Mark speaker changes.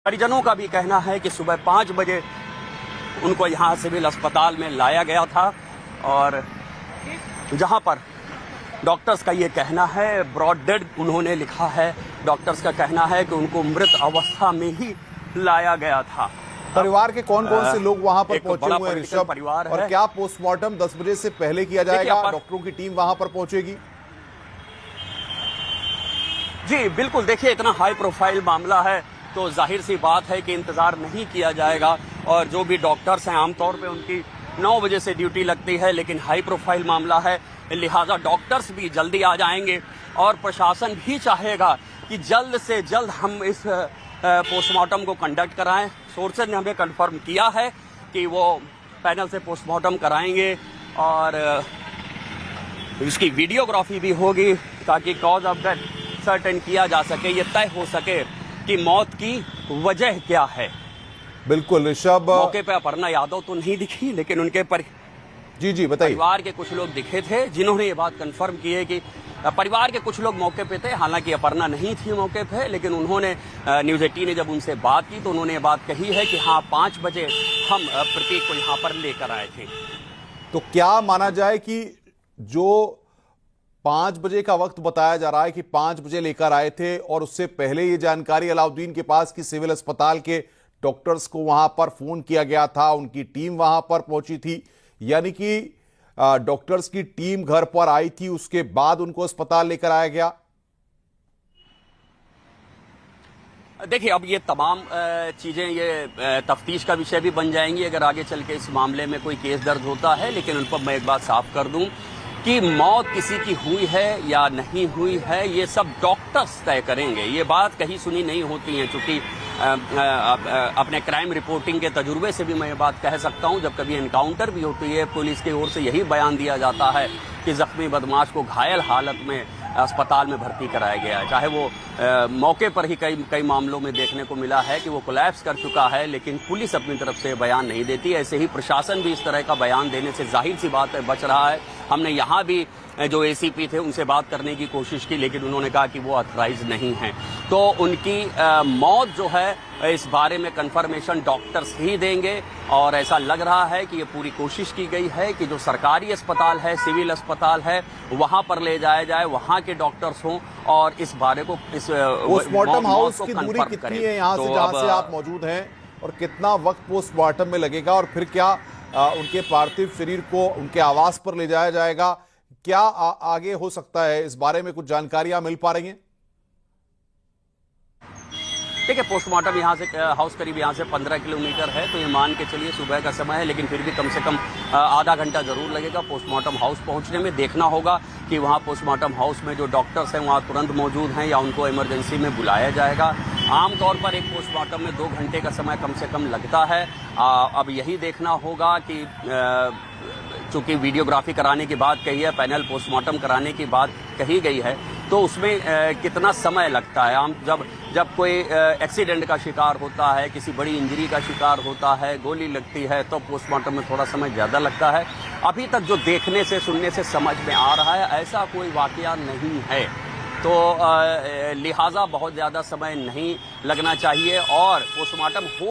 Speaker 1: परिजनों का भी कहना है कि सुबह 5 बजे उनको यहाँ सिविल अस्पताल में लाया गया था और जहाँ पर डॉक्टर्स का ये कहना है, ब्रॉड डेड उन्होंने लिखा है। डॉक्टर्स का कहना है कि उनको मृत अवस्था में ही लाया गया था।
Speaker 2: परिवार के कौन कौन से लोग वहां पर पहुंचे हुए हैं ऋषभ?
Speaker 1: परिवार
Speaker 2: और क्या पोस्टमार्टम 10 बजे से पहले किया जाएगा? डॉक्टरों की टीम वहां पर पहुंचेगी?
Speaker 1: जी बिल्कुल, देखिए इतना हाई प्रोफाइल मामला है तो जाहिर सी बात है कि इंतजार नहीं किया जाएगा। और जो भी डॉक्टर्स हैं आमतौर पे उनकी 9 बजे से ड्यूटी लगती है, लेकिन हाई प्रोफाइल मामला है लिहाजा डॉक्टर्स भी जल्दी आ जाएंगे और प्रशासन भी चाहेगा कि जल्द से जल्द हम इस पोस्टमार्टम को कंडक्ट कराएं। सोर्सेज ने हमें कंफर्म किया है कि वो पैनल से पोस्टमार्टम कराएंगे और इसकी वीडियोग्राफी भी होगी ताकि कॉज ऑफ डेथ सर्टेन किया जा सके, ये तय हो सके कि मौत की वजह क्या है।
Speaker 2: बिल्कुल ऋषभ,
Speaker 1: मौके पे अपर्णा यादव तो नहीं दिखी, लेकिन उनके
Speaker 2: जी बताइए,
Speaker 1: परिवार के कुछ लोग दिखे थे जिन्होंने ये बात कंफर्म की है कि परिवार के कुछ लोग मौके पे थे। हालांकि अपर्णा नहीं थी मौके पे, लेकिन उन्होंने न्यूज़ 18 ने जब उनसे बात की तो उन्होंने ये बात कही है कि हाँ 5 बजे हम प्रतीक को यहाँ पर लेकर आए थे।
Speaker 2: तो क्या माना जाए कि जो 5 बजे का वक्त बताया जा रहा है कि 5 बजे लेकर आए थे और उससे पहले ये जानकारी अलाउद्दीन के पास कि सिविल अस्पताल के डॉक्टर्स को वहां पर फोन किया गया था, उनकी टीम वहां पर पहुंची थी, यानी कि डॉक्टर्स की टीम घर पर आई थी, उसके बाद उनको अस्पताल लेकर आया गया?
Speaker 1: देखिए अब ये तमाम चीजें ये तफ्तीश का विषय भी बन जाएंगी अगर आगे चल के इस मामले में कोई केस दर्ज होता है। लेकिन उन पर मैं एक बात साफ कर दूं कि मौत किसी की हुई है या नहीं हुई है ये सब डॉक्टर्स तय करेंगे। ये बात कहीं सुनी नहीं होती है, चूंकि अपने क्राइम रिपोर्टिंग के तजुर्बे से भी मैं ये बात कह सकता हूं, जब कभी एनकाउंटर भी होती है पुलिस की ओर से यही बयान दिया जाता है कि जख्मी बदमाश को घायल हालत में अस्पताल में भर्ती कराया गया है। चाहे वो मौके पर ही कई मामलों में देखने को मिला है कि वो कोलैप्स कर चुका है, लेकिन पुलिस अपनी तरफ से बयान नहीं देती। ऐसे ही प्रशासन भी इस तरह का बयान देने से जाहिर सी बात है बच रहा है। हमने यहाँ भी जो एसीपी थे उनसे बात करने की कोशिश की, लेकिन उन्होंने कहा कि वो ऑथराइज नहीं हैं। तो उनकी मौत जो है इस बारे में कंफर्मेशन डॉक्टर्स ही देंगे और ऐसा लग रहा है कि ये पूरी कोशिश की गई है कि जो सरकारी अस्पताल है, सिविल अस्पताल है, वहां पर ले जाया जाए, वहां के डॉक्टर्स हों और इस बारे को इस
Speaker 2: पोस्टमार्टम हाउस की दूरी कितनी है यहाँ से जहाँ से आप मौजूद हैं और कितना वक्त पोस्टमार्टम में लगेगा और फिर क्या उनके पार्थिव शरीर को उनके आवास पर ले जाया जाएगा? क्या आगे हो सकता है, इस बारे में कुछ जानकारियां मिल पा रही हैं?
Speaker 1: देखिए पोस्टमार्टम यहाँ से हाउस करीब यहाँ से 15 किलोमीटर है, तो ये मान के चलिए सुबह का समय है, लेकिन फिर भी कम से कम आधा घंटा जरूर लगेगा पोस्टमार्टम हाउस पहुँचने में। देखना होगा कि वहाँ पोस्टमार्टम हाउस में जो डॉक्टर्स हैं वहाँ तुरंत मौजूद हैं या उनको इमरजेंसी में बुलाया जाएगा। आमतौर पर एक पोस्टमार्टम में 2 घंटे का समय कम से कम लगता है। अब यही देखना होगा कि चूंकि वीडियोग्राफी कराने की बात कही है, पैनल पोस्टमार्टम कराने की बात कही गई है, तो उसमें कितना समय लगता है। आम जब कोई एक्सीडेंट का शिकार होता है, किसी बड़ी इंजरी का शिकार होता है, गोली लगती है, तो पोस्टमार्टम में थोड़ा समय ज़्यादा लगता है। अभी तक जो देखने से सुनने से समझ में आ रहा है ऐसा कोई वाकया नहीं है, तो लिहाजा बहुत ज़्यादा समय नहीं लगना चाहिए और पोस्टमार्टम हो